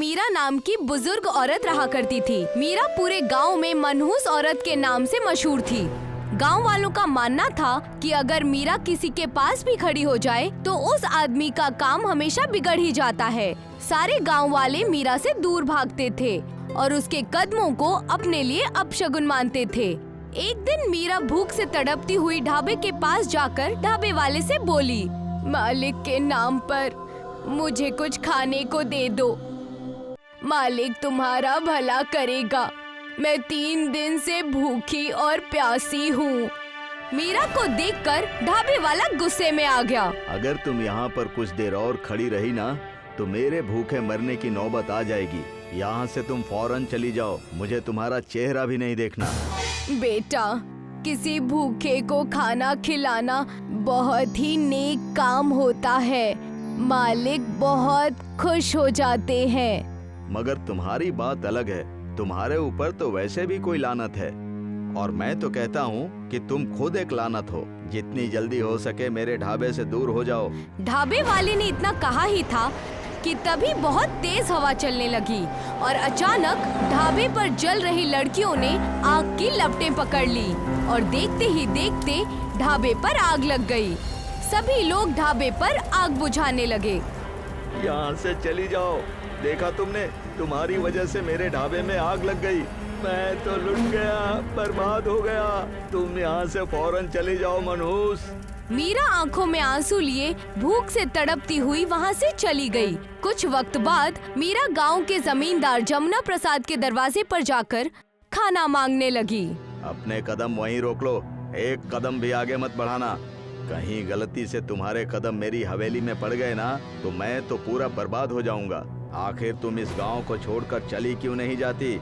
मीरा नाम की बुजुर्ग औरत रहा करती थी। मीरा पूरे गांव में मनहूस औरत के नाम से मशहूर थी। गांव वालों का मानना था कि अगर मीरा किसी के पास भी खड़ी हो जाए तो उस आदमी का काम हमेशा बिगड़ ही जाता है। सारे गांव वाले मीरा से दूर भागते थे और उसके कदमों को अपने लिए अपशगुन मानते थे। एक दिन मीरा भूख से तड़पती हुई ढाबे के पास जाकर ढाबे वाले से बोली, मालिक के नाम पर मुझे कुछ खाने को दे दो। मालिक तुम्हारा भला करेगा, मैं 3 दिन से भूखी और प्यासी हूँ। मीरा को देखकर ढाबे वाला गुस्से में आ गया। अगर तुम यहाँ पर कुछ देर और खड़ी रही ना तो मेरे भूखे मरने की नौबत आ जाएगी। यहाँ से तुम फौरन चली जाओ, मुझे तुम्हारा चेहरा भी नहीं देखना। बेटा, किसी भूखे को खाना खिलाना बहुत ही नेक काम होता है। मालिक बहुत खुश हो जाते हैं। मगर तुम्हारी बात अलग है, तुम्हारे ऊपर तो वैसे भी कोई लानत है और मैं तो कहता हूँ कि तुम खुद एक लानत हो। जितनी जल्दी हो सके मेरे ढाबे से दूर हो जाओ। ढाबे वाले ने इतना कहा ही था कि तभी बहुत तेज हवा चलने लगी और अचानक ढाबे पर जल रही लड़कियों ने आग की लपटें पकड़ ली और देखते ही देखते ढाबे पर आग लग गई। सभी लोग ढाबे पर आग बुझाने लगे। यहाँ से चली जाओ, देखा तुमने, तुम्हारी वजह से मेरे ढाबे में आग लग गई। मैं तो लुट गया, बर्बाद हो गया। तुम यहाँ से फौरन चली जाओ मनहूस। मीरा आंखों में आंसू लिए भूख से तड़पती हुई वहाँ से चली गई। कुछ वक्त बाद मीरा गांव के जमींदार जमुना प्रसाद के दरवाजे पर जाकर खाना मांगने लगी। अपने कदम वहीं रोक लो, एक कदम भी आगे मत बढ़ाना। कहीं गलती से तुम्हारे कदम मेरी हवेली में पड़ गए ना तो मैं तो पूरा बर्बाद हो जाऊंगा। आखिर तुम इस गांव को छोड़कर चली क्यों नहीं जाती?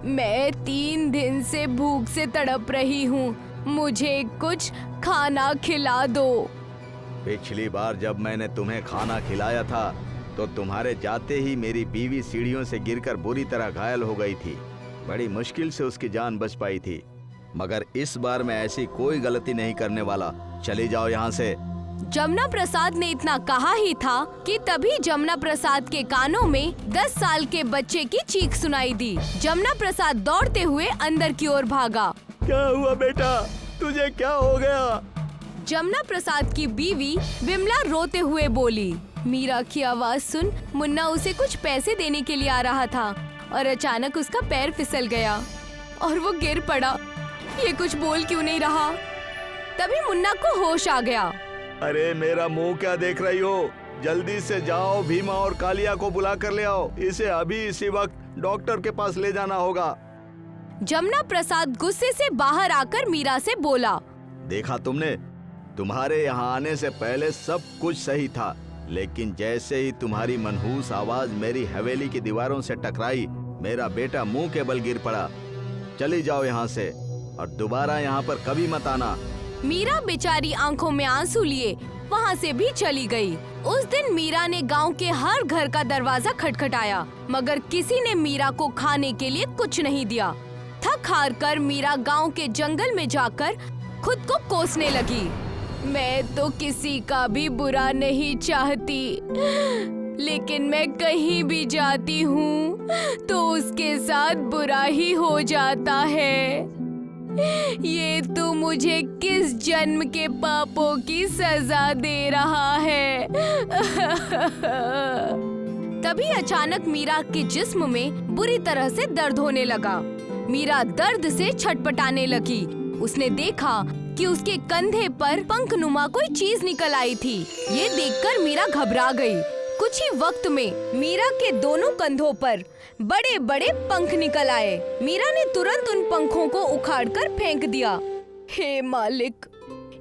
मैं 3 दिन से भूख से तड़प रही हूँ, मुझे कुछ खाना खिला दो। पिछली बार जब मैंने तुम्हें खाना खिलाया था तो तुम्हारे जाते ही मेरी बीवी सीढ़ियों से गिरकर बुरी तरह घायल हो गई थी। बड़ी मुश्किल से उसकी जान बच पाई थी। मगर इस बार मैं ऐसी कोई गलती नहीं करने वाला। चली जाओ यहाँ से। जमुना प्रसाद ने इतना कहा ही था कि तभी जमुना प्रसाद के कानों में 10 साल के बच्चे की चीख सुनाई दी। जमुना प्रसाद दौड़ते हुए अंदर की ओर भागा। क्या हुआ बेटा, तुझे क्या हो गया? जमुना प्रसाद की बीवी विमला रोते हुए बोली। मीरा की आवाज सुन मुन्ना उसे कुछ पैसे देने के लिए आ रहा था और अचानक उसका पैर फिसल गया और वो गिर पड़ा। ये कुछ बोल क्यों नहीं रहा? तभी मुन्ना को होश आ गया। अरे मेरा मुंह क्या देख रही हो? जल्दी से जाओ, भीमा और कालिया को बुला कर ले आओ। इसे अभी इसी वक्त डॉक्टर के पास ले जाना होगा। जमुना प्रसाद गुस्से से बाहर आकर मीरा से बोला, देखा तुमने, तुम्हारे यहाँ आने से पहले सब कुछ सही था, लेकिन जैसे ही तुम्हारी मनहूस आवाज मेरी हवेली की दीवारों से टकराई मेरा बेटा मुंह के बल गिर पड़ा। चली जाओ यहाँ से और दोबारा यहाँ पर कभी मत आना। मीरा बेचारी आंखों में आंसू लिए वहाँ से भी चली गई। उस दिन मीरा ने गांव के हर घर का दरवाजा खटखटाया मगर किसी ने मीरा को खाने के लिए कुछ नहीं दिया। थक हार कर मीरा गांव के जंगल में जाकर खुद को कोसने लगी। मैं तो किसी का भी बुरा नहीं चाहती, लेकिन मैं कहीं भी जाती हूँ तो उसके साथ बुरा ही हो जाता है। ये तो मुझे किस जन्म के पापों की सजा दे रहा है। तभी अचानक मीरा के जिस्म में बुरी तरह से दर्द होने लगा। मीरा दर्द से छटपटाने लगी। उसने देखा कि उसके कंधे पर पंखनुमा कोई चीज निकल आई थी। ये देखकर मीरा घबरा गई। कुछ ही वक्त में मीरा के दोनों कंधों पर बड़े बड़े पंख निकल आए। मीरा ने तुरंत उन पंखों को उखाड़कर फेंक दिया। हे मालिक,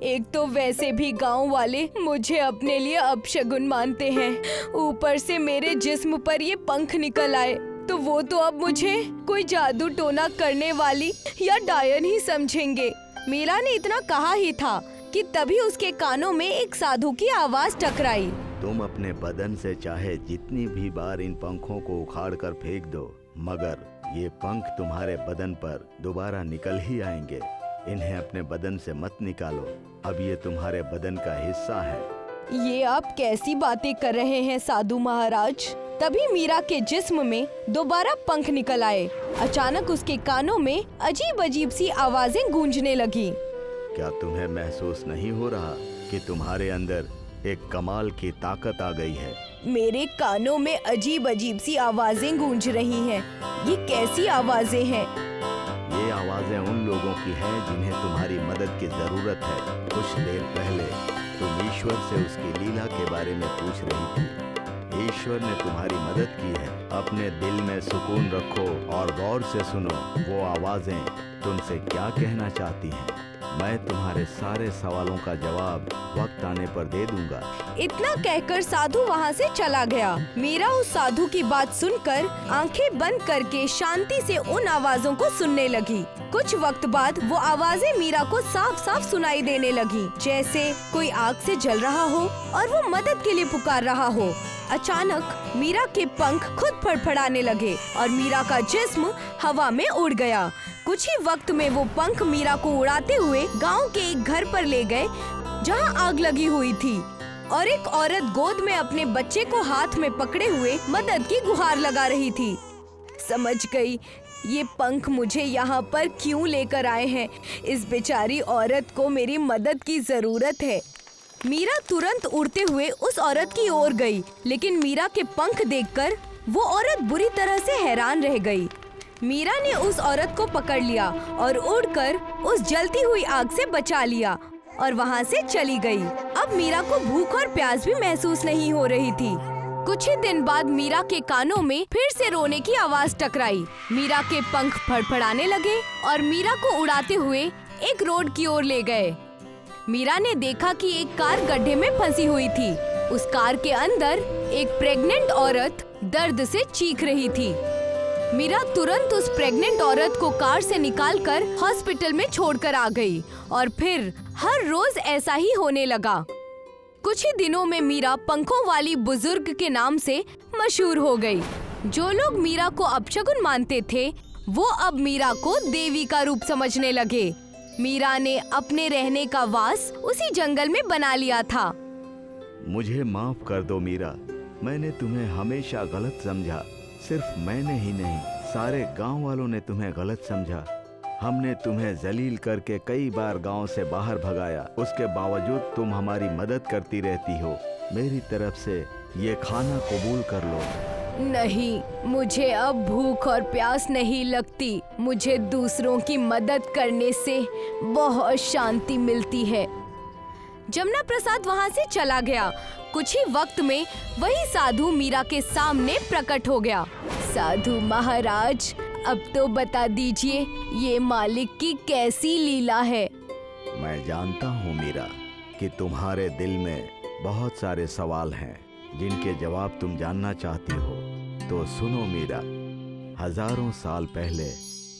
एक तो वैसे भी गांव वाले मुझे अपने लिए अपशगुन मानते हैं, ऊपर से मेरे जिस्म पर ये पंख निकल आए तो वो तो अब मुझे कोई जादू टोना करने वाली या डायन ही समझेंगे। मीरा ने इतना कहा ही था कि तभी उसके कानों में एक साधु की आवाज टकराई। तुम अपने बदन से चाहे जितनी भी बार इन पंखों को उखाड़ कर फेंक दो, मगर ये पंख तुम्हारे बदन पर दोबारा निकल ही आएंगे। इन्हें अपने बदन से मत निकालो, अब ये तुम्हारे बदन का हिस्सा है। ये आप कैसी बातें कर रहे हैं साधु महाराज? तभी मीरा के जिस्म में दोबारा पंख निकल आए। अचानक उसके कानों में अजीब अजीब सी आवाजें गूंजने लगी। क्या तुम्हें महसूस नहीं हो रहा कि तुम्हारे अंदर एक कमाल की ताकत आ गई है? मेरे कानों में अजीब अजीब सी आवाजें गूंज रही हैं। ये कैसी आवाजें हैं? ये आवाजें उन लोगों की हैं जिन्हें तुम्हारी मदद की जरूरत है। कुछ देर पहले तुम ईश्वर से उसकी लीला के बारे में पूछ रही थी। ईश्वर ने तुम्हारी मदद की है। अपने दिल में सुकून रखो और गौर से सुनो वो आवाजें तुमसे क्या कहना चाहती हैं। मैं तुम्हारे सारे सवालों का जवाब वक्त आने पर दे दूंगा। इतना कहकर साधु वहाँ से चला गया। मीरा उस साधु की बात सुनकर आंखें बंद करके शांति से उन आवाजों को सुनने लगी। कुछ वक्त बाद वो आवाजें मीरा को साफ साफ सुनाई देने लगी, जैसे कोई आग से जल रहा हो और वो मदद के लिए पुकार रहा हो। अचानक मीरा के पंख खुद फड़फड़ाने लगे और मीरा का जिस्म हवा में उड़ गया। कुछ ही वक्त में वो पंख मीरा को उड़ाते हुए गांव के एक घर पर ले गए जहां आग लगी हुई थी और एक औरत गोद में अपने बच्चे को हाथ में पकड़े हुए मदद की गुहार लगा रही थी। समझ गई, ये पंख मुझे यहाँ पर क्यों लेकर आए हैं। इस बेचारी औरत को मेरी मदद की जरूरत है। मीरा तुरंत उड़ते हुए उस औरत की ओर गई, लेकिन मीरा के पंख देखकर वो औरत बुरी तरह से हैरान रह गई। मीरा ने उस औरत को पकड़ लिया और उड़कर उस जलती हुई आग से बचा लिया और वहाँ से चली गई। अब मीरा को भूख और प्यास भी महसूस नहीं हो रही थी। कुछ ही दिन बाद मीरा के कानों में फिर से रोने की आवाज टकराई। मीरा के पंख फड़फड़ाने लगे और मीरा को उड़ाते हुए एक रोड की ओर ले गए। मीरा ने देखा कि एक कार गड्ढे में फंसी हुई थी। उस कार के अंदर एक प्रेग्नेंट औरत दर्द से चीख रही थी। मीरा तुरंत उस प्रेग्नेंट औरत को कार से निकालकर हॉस्पिटल में छोड़कर आ गई और फिर हर रोज ऐसा ही होने लगा। कुछ ही दिनों में मीरा पंखों वाली बुजुर्ग के नाम से मशहूर हो गई। जो लोग मीरा को अपशगुन मानते थे, वो अब मीरा को देवी का रूप समझने लगे। मीरा ने अपने रहने का वास उसी जंगल में बना लिया था। मुझे माफ कर दो मीरा, मैंने तुम्हें हमेशा गलत समझा। सिर्फ मैंने ही नहीं, सारे गांव वालों ने तुम्हें गलत समझा। हमने तुम्हें जलील करके कई बार गांव से बाहर भगाया। उसके बावजूद तुम हमारी मदद करती रहती हो। मेरी तरफ से ये खाना कबूल कर लो। नहीं, मुझे अब भूख और प्यास नहीं लगती। मुझे दूसरों की मदद करने से बहुत शांति मिलती है। जमुना प्रसाद वहाँ से चला गया। कुछ ही वक्त में वही साधु मीरा के सामने प्रकट हो गया। साधु महाराज, अब तो बता दीजिए ये मालिक की कैसी लीला है। मैं जानता हूँ मीरा कि तुम्हारे दिल में बहुत सारे सवाल हैं जिनके जवाब तुम जानना चाहती हो। तो सुनो मीरा, हजारों साल पहले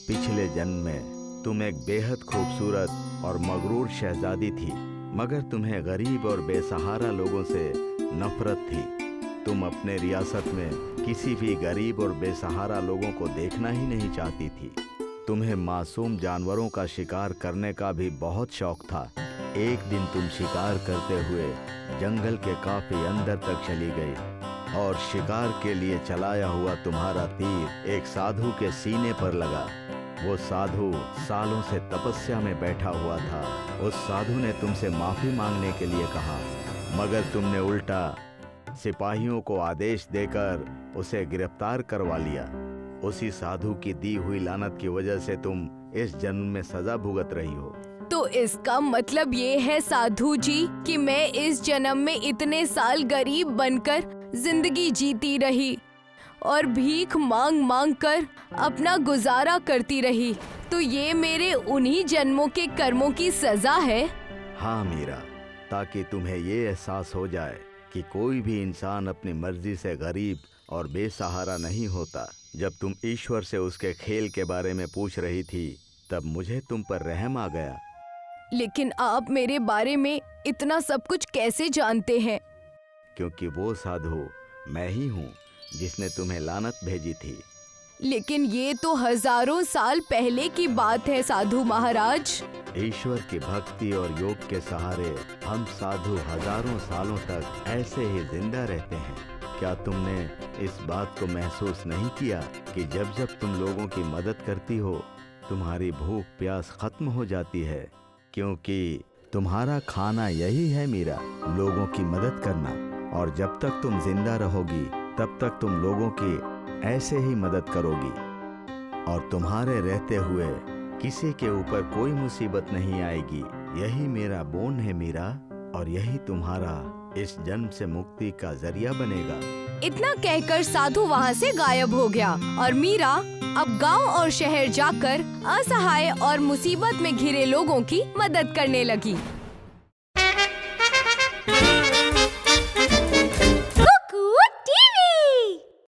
पिछले जन्म में तुम एक बेहद खूबसूरत और मगरूर शहजादी थी, मगर तुम्हें गरीब और बेसहारा लोगों से नफरत थी। तुम अपने रियासत में किसी भी गरीब और बेसहारा लोगों को देखना ही नहीं चाहती थी। तुम्हें मासूम जानवरों का शिकार करने का भी बहुत शौक था। एक दिन तुम शिकार करते हुए जंगल के काफी अंदर तक चली गई और शिकार के लिए चलाया हुआ तुम्हारा तीर एक साधु के सीने पर लगा। वो साधु सालों से तपस्या में बैठा हुआ था। उस साधु ने तुमसे माफी मांगने के लिए कहा, मगर तुमने उल्टा सिपाहियों को आदेश देकर उसे गिरफ्तार करवा लिया। उसी साधु की दी हुई लानत की वजह से तुम इस जन्म में सजा भुगत रही हो। तो इसका मतलब ये है साधु जी कि मैं इस जन्म में इतने साल गरीब बनकर जिंदगी जीती रही और भीख मांग मांग कर अपना गुजारा करती रही। तो ये मेरे उन्हीं जन्मों के कर्मों की सजा है। हाँ मीरा, ताकि तुम्हें ये एहसास हो जाए कि कोई भी इंसान अपनी मर्जी से गरीब और बेसहारा नहीं होता। जब तुम ईश्वर से उसके खेल के बारे में पूछ रही थी, तब मुझे तुम पर रहम आ गया। लेकिन आप मेरे बारे में इतना सब कुछ कैसे जानते हैं? क्योंकि वो साधु मैं ही हूँ जिसने तुम्हें लानत भेजी थी। लेकिन ये तो हजारों साल पहले की बात है साधु महाराज। ईश्वर की भक्ति और योग के सहारे हम साधु हजारों सालों तक ऐसे ही जिंदा रहते हैं। क्या तुमने इस बात को महसूस नहीं किया कि जब जब तुम लोगों की मदद करती हो, तुम्हारी भूख प्यास खत्म हो जाती है? क्योंकि तुम्हारा खाना यही है मीरा, लोगों की मदद करना। और जब तक तुम जिंदा रहोगी तब तक तुम लोगों की ऐसे ही मदद करोगी, और तुम्हारे रहते हुए किसी के ऊपर कोई मुसीबत नहीं आएगी। यही मेरा बोन है मीरा, और यही तुम्हारा इस जन्म से मुक्ति का जरिया बनेगा। इतना कहकर साधु वहाँ से गायब हो गया और मीरा अब गांव और शहर जाकर असहाय और मुसीबत में घिरे लोगों की मदद करने लगी।